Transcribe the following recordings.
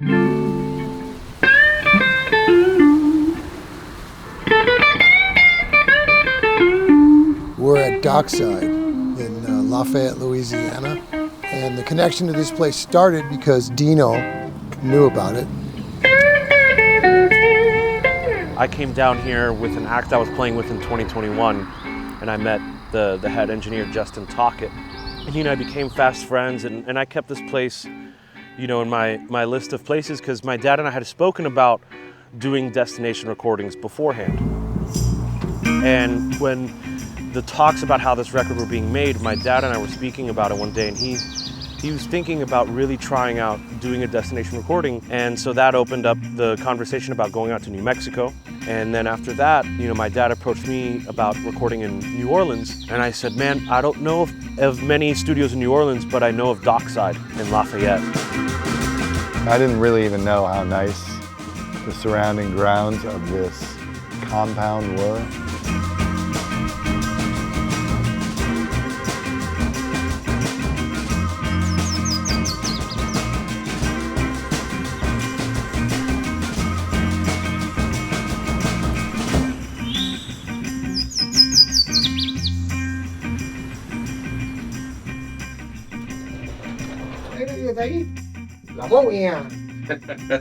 We're at Dockside in Lafayette, Louisiana. And the connection to this place started because Dino knew about it. I came down here with an act I was playing with in 2021, and I met the head engineer, Justin Tockett. And he and I became fast friends, and I kept this place, you know, in my list of places because my dad and I had spoken about doing destination recordings beforehand. And when the talks about how this record were being made, my dad and I were speaking about it one day, and he was thinking about really trying out doing a destination recording. And so that opened up the conversation about going out to New Mexico. And then after that, you know, my dad approached me about recording in New Orleans. And I said, man, I don't know of many studios in New Orleans, but I know of Dockside in Lafayette. I didn't really even know how nice the surrounding grounds of this compound were.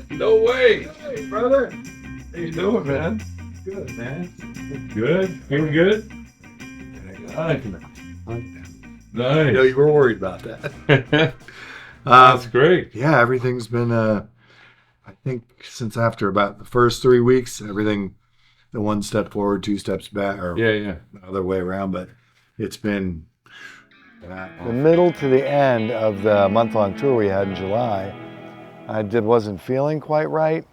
No way. Hey, brother. How you doing, man? Good, man. Good. Feeling good? Nice. Nice. You were worried about that. That's great. Yeah, everything's been, I think since after about the first 3 weeks, everything, the one step forward, two steps back, or Yeah. the other way around, but it's been the middle to the end of the month-long tour we had in July. I wasn't feeling quite right.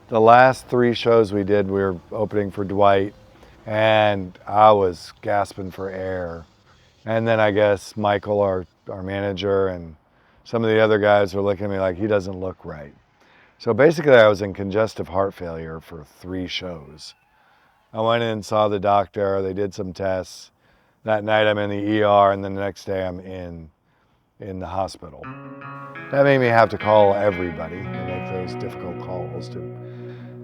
The last 3 shows we did, we were opening for Dwight, and I was gasping for air. And then I guess Michael, our manager, and some of the other guys were looking at me like, he doesn't look right. So basically I was in congestive heart failure for 3 shows. I went in and saw the doctor, they did some tests. That night I'm in the ER, and then the next day I'm in the hospital. That made me have to call everybody and make those difficult calls to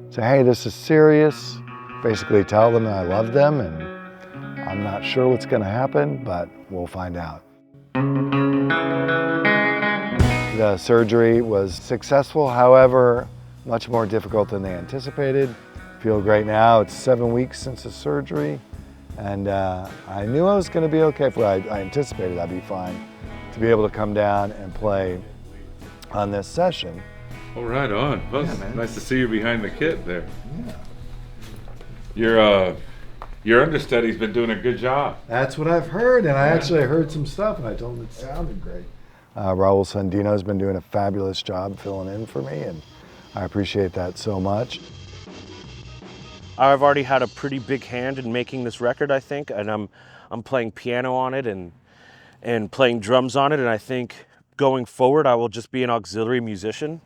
say, hey, this is serious. Basically tell them that I love them, and I'm not sure what's gonna happen, but we'll find out. The surgery was successful, however, much more difficult than they anticipated. Feel great now. It's 7 weeks since the surgery, and I knew I was gonna be okay. I anticipated I'd be fine to be able to come down and play on this session. Oh, right on. Well, Yeah, man. nice to see you behind the kit there. Yeah. Your understudy's been doing a good job. That's what I've heard, and I actually heard some stuff, and I told him it sounded great. Raul Sandino's been doing a fabulous job filling in for me, and I appreciate that so much. I've already had a pretty big hand in making this record, I think, and I'm playing piano on it and playing drums on it, and I think going forward I will just be an auxiliary musician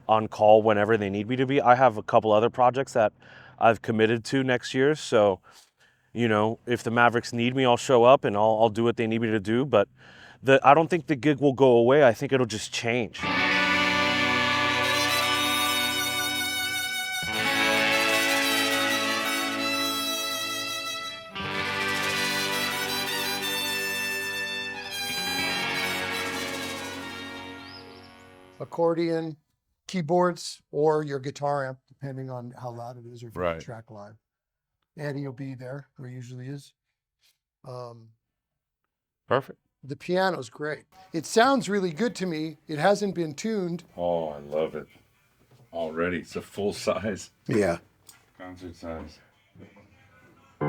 on call whenever they need me to be. I have a couple other projects that I've committed to next year, so you know, if the Mavericks need me, I'll show up and I'll do what they need me to do, but I don't think the gig will go away. I think it'll just change. Accordion, keyboards, or your guitar amp, depending on how loud it is or if you Right. can track live. Eddie will be there, where he usually is. Perfect. The piano's great. It sounds really good to me. It hasn't been tuned. Oh, I love it. Already, it's a full size, Yeah. concert size. I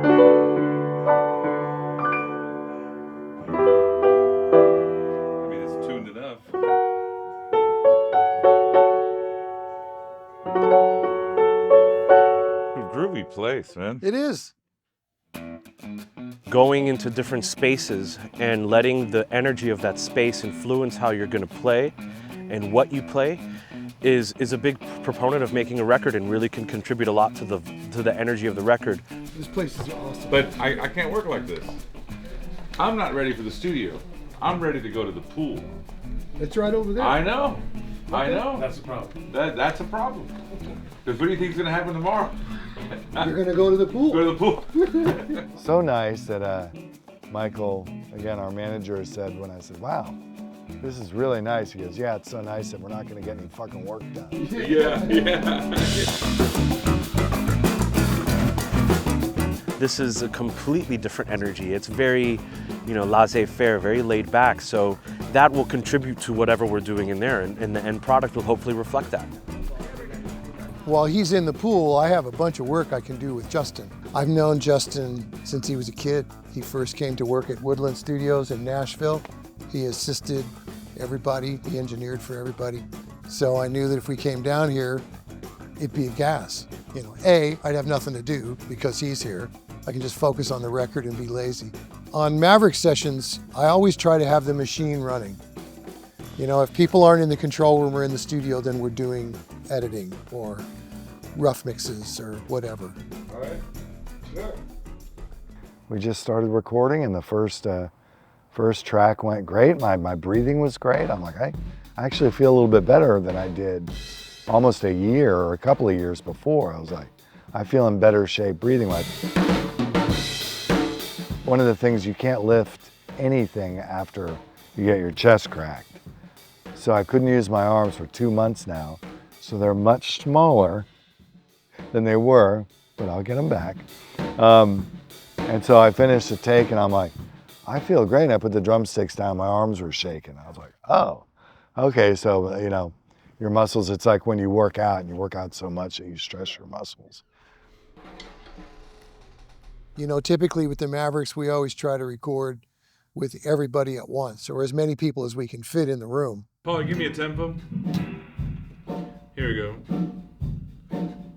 mean, it's tuned enough. Groovy place, man. It is. Going into different spaces and letting the energy of that space influence how you're going to play and what you play is a big proponent of making a record and really can contribute a lot to the energy of the record. This place is awesome. But I can't work like this. I'm not ready for the studio. I'm ready to go to the pool. It's right over there. I know. I know. That's the problem. That's a problem. Because what do you think is going to happen tomorrow? You're gonna go to the pool. Go to the pool. So nice that Michael, again, our manager, said when I said, wow, this is really nice. He goes, yeah, it's so nice that we're not going to get any fucking work done. Yeah. This is a completely different energy. It's very, laissez-faire, very laid back. So that will contribute to whatever we're doing in there, and the end product will hopefully reflect that. While he's in the pool, I have a bunch of work I can do with Justin. I've known Justin since he was a kid. He first came to work at Woodland Studios in Nashville. He assisted everybody, he engineered for everybody. So I knew that if we came down here, it'd be a gas. I'd have nothing to do because he's here. I can just focus on the record and be lazy. On Mavericks sessions, I always try to have the machine running. If people aren't in the control room or in the studio, then we're doing editing or rough mixes or whatever. All right. Sure. We just started recording, and the first track went great. My breathing was great. I'm like, I actually feel a little bit better than I did almost a year or a couple of years before. I was like, I feel in better shape breathing-wise. One of the things, you can't lift anything after you get your chest cracked. So I couldn't use my arms for 2 months now. So they're much smaller than they were, but I'll get them back. And so I finished the take and I'm like, I feel great. And I put the drumsticks down, my arms were shaking. I was like, oh, okay. So, your muscles, it's like when you work out and you work out so much that you stress your muscles. Typically with the Mavericks, we always try to record with everybody at once, or as many people as we can fit in the room. Paul, give me a tempo. Here we go.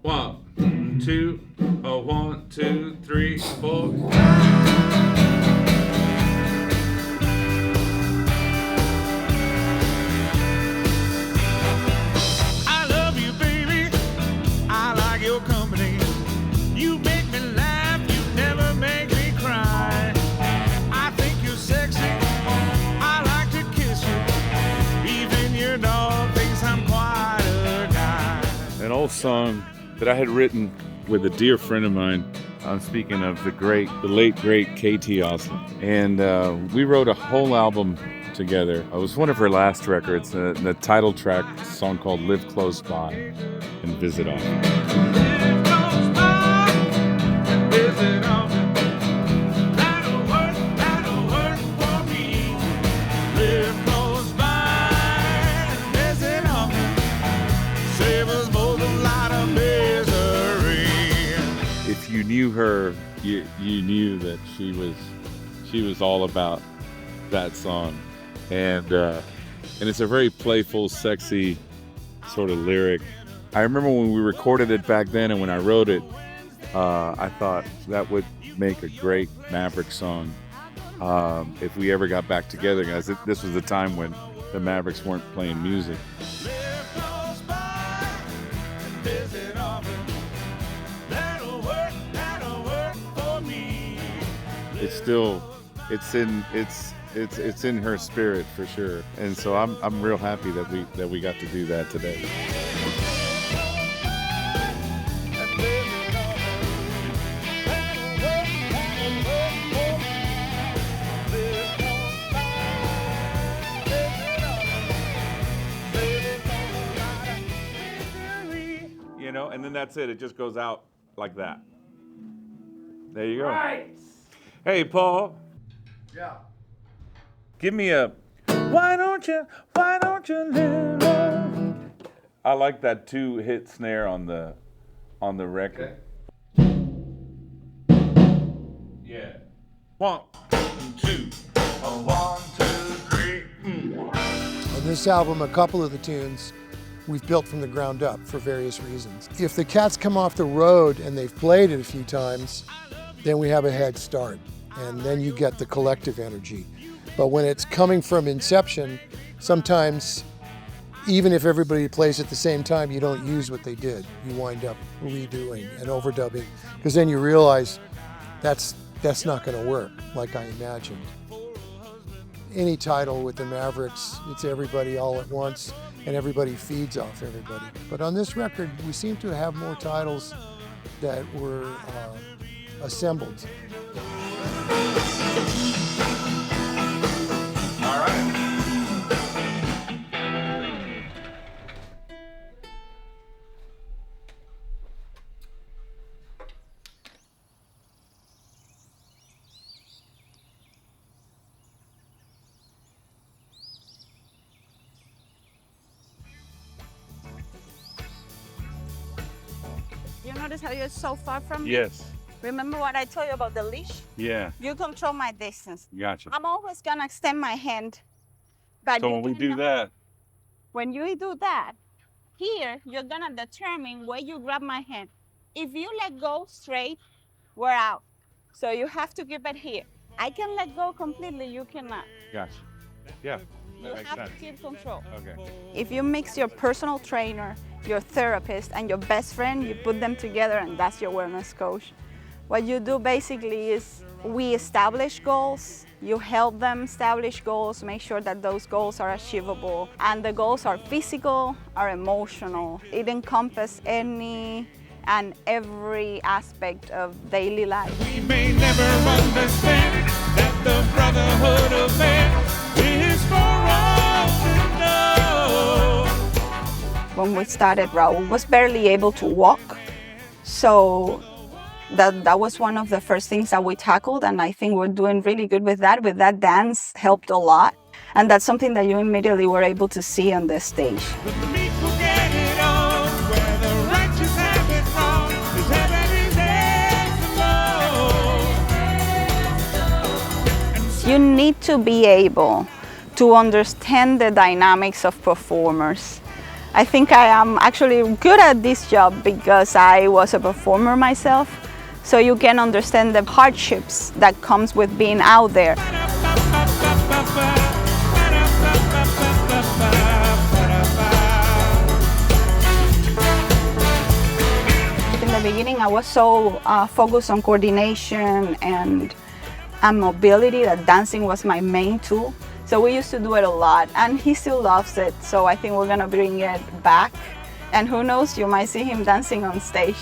1, 2, 1, 2, 3, 4. I love you, baby. I like your company. You make me laugh. You never make me cry. I think you're sexy. I like to kiss you. Even your dog thinks I'm quite a guy. An old song that I had written with a dear friend of mine. I'm speaking of the late great K.T. Austin. And we wrote a whole album together. It was one of her last records, the title track, a song called Live Close By and Visit Often. Live close by and visit often. That'll work for me. Live close by and visit often. Save us both a lot of misery. If you knew her, you knew that she was all about that song. And it's a very playful, sexy sort of lyric. I remember when we recorded it back then, and when I wrote it, I thought that would make a great Mavericks song if we ever got back together, guys. This was the time when the Mavericks weren't playing music. Live close by and visit often. That'll work for me. It's in her spirit for sure, and so I'm real happy that we got to do that today. And then that's it. It just goes out like that. There you go. Right. Hey, Paul. Yeah. Give me a, why don't you live? I like that 2-hit snare on the record. Okay. Yeah. 1, 2, 1, 2, 3. On this album, a couple of the tunes we've built from the ground up for various reasons. If the cats come off the road and they've played it a few times, then we have a head start, and then you get the collective energy. But when it's coming from inception, sometimes, even if everybody plays at the same time, you don't use what they did. You wind up redoing and overdubbing, because then you realize that's not going to work like I imagined. Any title with the Mavericks, it's everybody all at once. and everybody feeds off everybody. But on this record, we seem to have more titles that were assembled. All right. You notice how you're so far from me? Yes. Remember what I told you about the leash? Yeah. You control my distance. Gotcha. I'm always gonna extend my hand. But So you when we do cannot- that, When you do that, here you're gonna determine where you grab my hand. If you let go straight, we're out. So you have to keep it here. I can let go completely, you cannot. gotcha. Yeah. You That makes have sense. to keep control. Okay. If you mix your personal trainer, your therapist, and your best friend, you put them together and that's your wellness coach. What you do basically is we establish goals, you help them establish goals, make sure that those goals are achievable. And the goals are physical, are emotional. It encompasses any and every aspect of daily life. We may never understand that the brotherhood of man is for all to know. When we started, Raul was barely able to walk. So that was one of the first things that we tackled, and I think we're doing really good with that. With that, dance helped a lot. And that's something that you immediately were able to see on the stage. The meek will get it on, where the righteous have it wrong, 'cause heaven is theirs alone. You need to be able to understand the dynamics of performers. I think I am actually good at this job because I was a performer myself. So you can understand the hardships that comes with being out there. In the beginning, I was so focused on coordination and mobility that dancing was my main tool. So we used to do it a lot, and he still loves it. So I think we're gonna bring it back. And who knows, you might see him dancing on stage.